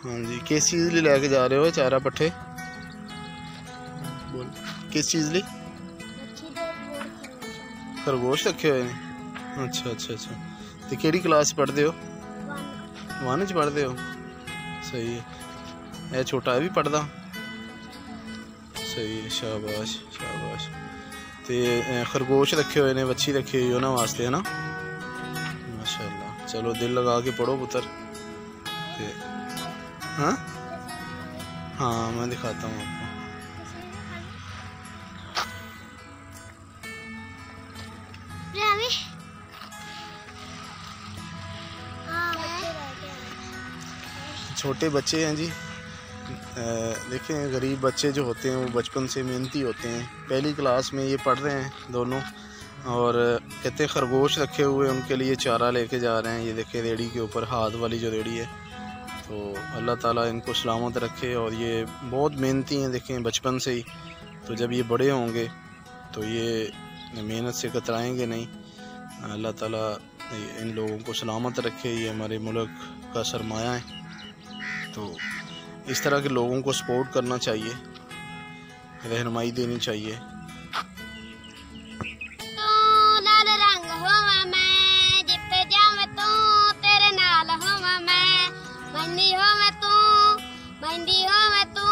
हाँ जी, किस चीज़ लिए लैके जा रहे हो चारा पट्ठे? बोल, किस चीज़ लिए? खरगोश रखे हुए ने। अच्छा अच्छा अच्छा, तो केड़ी क्लास पढ़ते हो? 1 च पढ़ते हो? सही है। यह छोटा है भी पढ़दा? सही है, शाबाश शाबाश। तो खरगोश रखे हुए ने, बच्ची रखी हुई उन्होंने वास्ते, है ना? माशाल्लाह, चलो दिल लगा के पढ़ो पुत्र। हाँ हाँ, मैं दिखाता हूँ आपको। छोटे बच्चे हैं जी। देखें, गरीब बच्चे जो होते हैं वो बचपन से मेहनती होते हैं। पहली क्लास में ये पढ़ रहे हैं दोनों, और कहते हैं खरगोश रखे हुए उनके लिए चारा लेके जा रहे हैं। ये देखें रेड़ी के ऊपर, हाथ वाली जो रेड़ी है। तो अल्लाह ताला इनको सलामत रखे। और ये बहुत मेहनती हैं, देखें बचपन से ही। तो जब ये बड़े होंगे तो ये मेहनत से कतराएंगे नहीं। अल्लाह ताला इन लोगों को सलामत रखे। ये हमारे मुल्क का सरमाया है। तो इस तरह के लोगों को सपोर्ट करना चाहिए, रहनुमाई देनी चाहिए। मेहंदी हो मैं तू